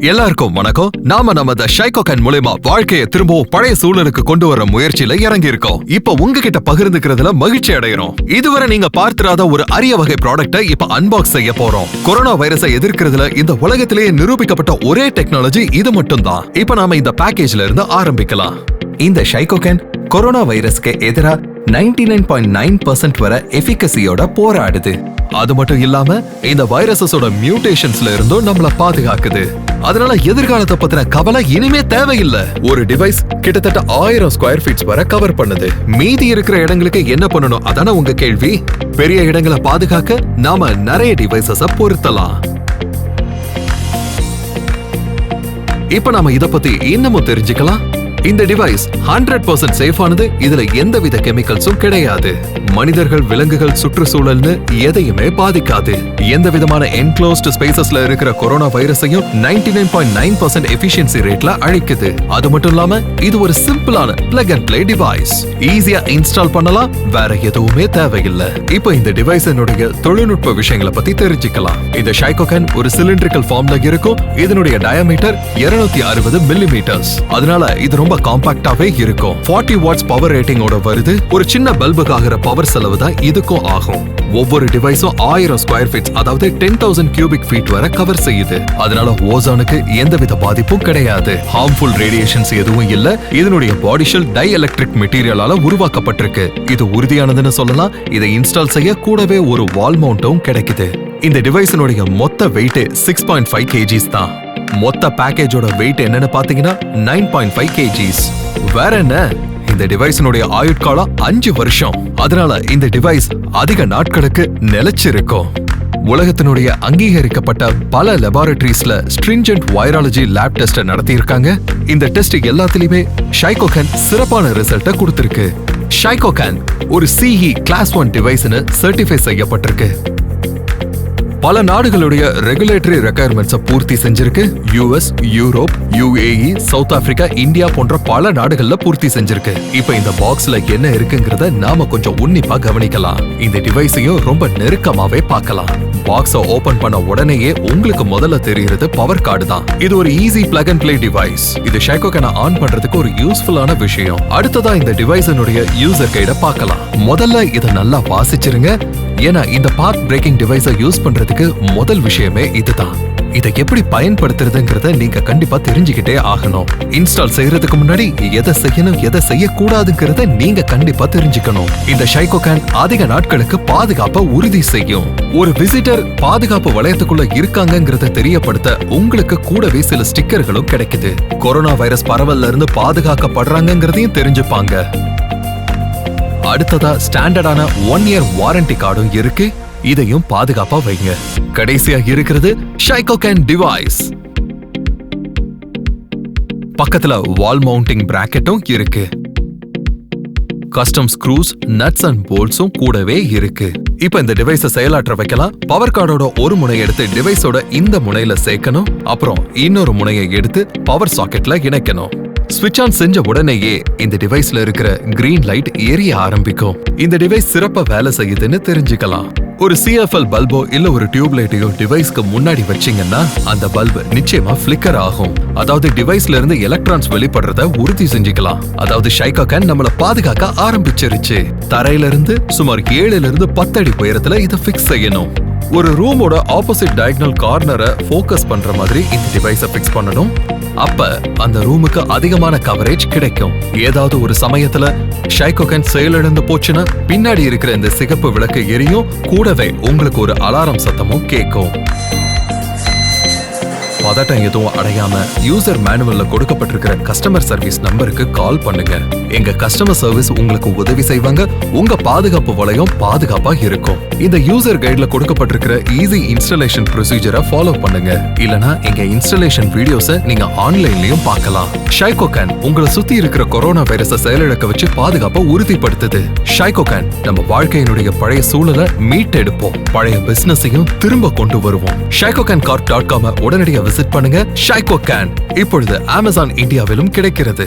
எல்லாருக்கும் வணக்கம். நாம நம்ம ஷைகோகன் மூலமா வாழ்க்கையை திரும்பவும் பழைய சூழலுக்கு கொண்டு வர முயற்சியில இறங்கி இருக்கோம். இப்ப உங்ககிட்ட பகிர்ந்துக்கிறதுல மகிழ்ச்சி அடைகிறோம். இதுவரை நீங்க பார்த்திராத ஒரு அரிய வகை ப்ராடக்ட்டை இப்ப அன்பாக்ஸ் செய்ய போறோம். கொரோனா வைரஸை எதிர்க்கிறதுல இந்த உலகத்திலேயே நிரூபிக்கப்பட்ட ஒரே டெக்னாலஜி இது மட்டும் தான். இப்ப நாம இந்த பேக்கேஜ்ல இருந்து ஆரம்பிக்கலாம். இந்த ஷைகோகன் கொரோனா வைரஸ்க்கு எதிரா 99.9% வரை எஃபிகசியோட போராடுது. அது மட்டும் இல்லாம இந்த வைரஸஸோட மியூட்டேஷன்ஸ்ல இருந்தும் நம்மள பாதுகாக்குது. அதனால எதிர்காலத்தை பத்தின கவலை இனிமே தேவையில்லை. ஒரு டிவைஸ் கிட்டத்தட்ட 1000 ஸ்கொயர் ஃபீட்ஸ் வரை கவர் பண்ணுது. மீதி இருக்கிற இடங்களுக்கு என்ன பண்ணணும் அதான உங்க கேள்வி. பெரிய இடங்களை பாதுகாக்க நாம நிறைய டிவைசஸ பொருத்தலாம். இப்ப நாம இத பத்தி இன்னமும் தெரிஞ்சுக்கலாம். இந்த டிவைஸ் 100% சேஃபானது. இதுல எந்தவித கெமிக்கல்ஸும் கிடையாது. மனிதர்கள், விலங்குகள், சுற்றுச்சூழல்னு எதையுமே பாதிக்காது. எந்த விதமான என்க்ளோஸ்ட் ஸ்பேசஸ்ல இருக்கிற கொரோனா வைரஸையும் 99.9% எஃபிஷியன்சி ரேட்ல அழிக்குது. அது மட்டும் இல்லாம இது ஒரு சிம்பிளான பிளக் அண்ட் பிளே டிவைஸ். ஈஸியா இன்ஸ்டால் பண்ணலாம். வேற எதுவுமே தேவையில்லை. இப்போ இந்த டிவைஸினுடைய தொழில்நுட்ப விஷயங்களை பத்தி தெரிஞ்சுக்கலாம். இந்த ஷைகோகன் ஒரு சிலிண்ட்ரிக்கல் ஃபார்ம்ல இருக்கும். இதனுடைய டயாமீட்டர் 260 மில்லிமீட்டர்ஸ். அதனால இது ரொம்ப காம்பாக்டாவே இருக்கும். 40 வாட்ஸ் பவர் ரேட்டிங்கோட வருது. ஒரு சின்ன பல்புக்கு ஆகிற பவர் செலவு தான் இதுக்கும் ஆகும். ஒவ்வொரு டிவைஸும் 1000 ஸ்கொயர் ஃபீட், அதாவது 10,000 கியூபிக் ஃபீட் வரை கவர் செய்யுது. அதனால ஓசோனுக்கு எந்தவித பாதிப்பும் கிடையாது. ஹார்ம்ஃபுல் ரேடியேஷன்ஸ் எதுவும் இல்ல. இதனுடைய பாடி ஷெல் டை எலக்ட்ரிக் மெட்டீரியலால உருவாக்கப்பட்டிருக்கு. இது உறுதியானதுன்னு சொல்லலாம். இதை இன்ஸ்டால் செய்ய கூடவே ஒரு வால் மவுண்டும் கிடைக்குது. இந்த டிவைஸினுடைய மொத்த வெயிட் 6.5 kgs தான். மொத்த பேக்கேஜோட வெயிட் என்னன்னு பாத்தீங்கன்னா 9.5 kgs. வேற என்ன, இந்த டிவைஸினுடைய ஆயுட்காலம் 5 வருஷம். அதனால இந்த டிவைஸ் அதிக நாட்களுக்கு நிலைச்சிருக்கும். உலகத்தினுடைய அங்கீகரிக்கப்பட்ட பல லெபார்டரிஸ்ல ஸ்ட்ரிஞ்சன்ட் வைராலஜி லேப் டெஸ்ட் நடத்தியிருக்காங்க. இந்த டெஸ்ட் எல்லாத்திலுமே ஷைகோகன் சிறப்பான ரிசல்ட்டை கொடுத்திருக்கு. ஷைகோகன் ஒரு CE கிளாஸ் 1 டிவைஸ்னு சர்டிஃபை செய்யப்பட்டிருக்கு. பல நாடுகளுடைய ரெகுலேட்டரி ரெக்யர்மெண்ட்ஸை பூர்த்தி செஞ்சிருக்கு. US, Europe, UAE, south Africa, India போன்ற பல நாடுகள்ல பூர்த்தி செஞ்சிருக்கு. இப்ப இந்த பாக்ஸ்ல என்ன இருக்குங்கிறத நாம கொஞ்சம் உன்னிப்பா கவனிக்கலாம். இந்த டிவைஸையும் ரொம்ப நெருக்கமாவே பார்க்கலாம். பாக்ஸை ஓபன் பண்ண உடனேயே உங்களுக்கு முதல்ல தெரிகிறது பவர் கார்டு தான். இது ஒரு easy plug and play device. இது ஷைகோகனை ஆன் பண்றதுக்கு ஒரு யூஸ்ஃபுல்லான விஷயம். அடுத்ததா இந்த டிவைஸினுடைய யூசர் கைட பார்க்கலாம். முதல்ல இதை நல்லா வாசிச்சிருங்க. ஏன்னா இந்த பாத் பிரேக்கிங் டிவைஸை யூஸ் பண்றதுக்கு முதல் விஷயமே இதுதான். இதை எப்படி பயன்படுத்துறதுங்கிறத நீங்க கண்டிப்பா தெரிஞ்சுக்கிட்டே ஆகணும். இன்ஸ்டால் செய்யறதுக்கு முன்னாடி எதை செய்யணும் எதை செய்யக்கூடாதுங்கிறத நீங்க கண்டிப்பா தெரிஞ்சுக்கணும். இந்த ஷைகோகன் அதிக நாட்களுக்கு பாதுகாப்பை உறுதி செய்யும். ஒரு விசிட்டர் பாதுகாப்பு வளையத்துக்குள்ள இருக்காங்கிறத தெரியப்படுத்த உங்களுக்கு கூடவே சில ஸ்டிக்கர்களும் கிடைக்குது. கொரோனா வைரஸ் பரவல்ல இருந்து பாதுகாக்கப்படுறாங்கிறதையும் தெரிஞ்சுப்பாங்க. அடுத்ததா ஸ்டாண்டர்டான 1 year வாரண்டி கார்டும் இருக்கு. இதையும் பாதுகாப்பா வைங்க. கடைசியா இருக்கிறது ஷைகோகன் டிவைஸ். பக்கத்துல வால் மவுண்டிங் பிராக்கெட்டும் இருக்கு. கஸ்டம் ஸ்க்ரூஸ், நட்ஸ் அண்ட் போல்ட்ஸும் கூடவே இருக்கு. இப்ப இந்த டிவைஸை செயலாற்ற வைக்கலாம். பவர் கார்டோட ஒரு முனையை எடுத்து டிவைஸோட இந்த முனையில சேர்க்கணும். அப்புறம் இன்னொரு முனையை எடுத்து பவர் சாக்கெட்ல இணைக்கணும். ஸ்விட்ச் ஆன் செஞ்ச உடனேயே இந்த டிவைஸ்ல இருக்கிற கிரீன் லைட் எரிய ஆரம்பிக்கும். இந்த டிவைஸ் சிறப்பா வேலை செய்யுதுன்னு தெரிஞ்சுக்கலாம். ஒரு CFL பல்போ இல்ல ஒரு டியூப் லைட்டையோ டிவைஸ்க்கு முன்னாடி வச்சீங்கன்னா அந்த பல்பு நிச்சயமா ஃபிளிக்கர் ஆகும். அதாவது டிவைஸ்ல இருந்து எலக்ட்ரான்ஸ் வெளிப்படுறத உறுதி செஞ்சுக்கலாம். அதாவது ஷைகோகன் நம்மள பாதுகாக்க ஆரம்பிச்சிருச்சு. தரையில இருந்து சுமார் 7 to 10 அடி உயரத்துல இதை ஃபிக்ஸ் செய்யணும். ஒரு ரூமோட ஆப்போசிட் டயகனல் கார்னரை ஃபோக்கஸ் பண்ற மாதிரி இந்த டிவைஸை ஃபிக்ஸ் பண்ணணும். அப்ப அந்த ரூமுக்கு அதிகமான கவரேஜ் கிடைக்கும். ஏதாவது ஒரு சமயத்துல ஷைகோகன் செயலிழந்து போச்சுன்னா பின்னாடி இருக்கிற இந்த சிகப்பு விளக்கு எரியும். கூடவே உங்களுக்கு ஒரு அலாரம் சத்தமும் கேட்கும். பதட்டம் எதுவும் அடையாம யூசர் மேனுவல்ல கொடுக்கப்பட்டிருக்கிற கஸ்டமர் சர்வீஸ் நம்பருக்கு கால் பண்ணுங்க. எங்க கஸ்டமர் சர்வீஸ் உங்களுக்கு உதவி செய்வாங்க. உங்க பாதுகாப்பு வளையம் பாதுகாப்பா இருக்கும். இந்த யூசர் கைட்ல கொடுக்கப்பட்டிருக்கிற ஈஸி இன்ஸ்டாலேஷன் ப்ரொசீஜரை ஃபாலோ பண்ணுங்க. இல்லனா எங்க இன்ஸ்டாலேஷன் வீடியோஸை நீங்க ஆன்லைன்லயும் பார்க்கலாம். ஷைகோகன் உங்களை சுத்தி இருக்கிற கொரோனா வைரஸை செயலிழக்க வச்சு பாதுகாப்பை உறுதிப்படுத்துது. ஷைகோகன் நம்ம வாழ்க்கையினுடைய பழைய சூழலை மீட்டெடுப்போம். பழைய பிசினஸையும் திரும்ப கொண்டு வருவோம். Shycocan Corp.com உடனடியாக விசிட் பண்ணுங்க. ஷைகோகன் இப்பொழுது Amazon இந்தியாவிலும் கிடைக்கிறது.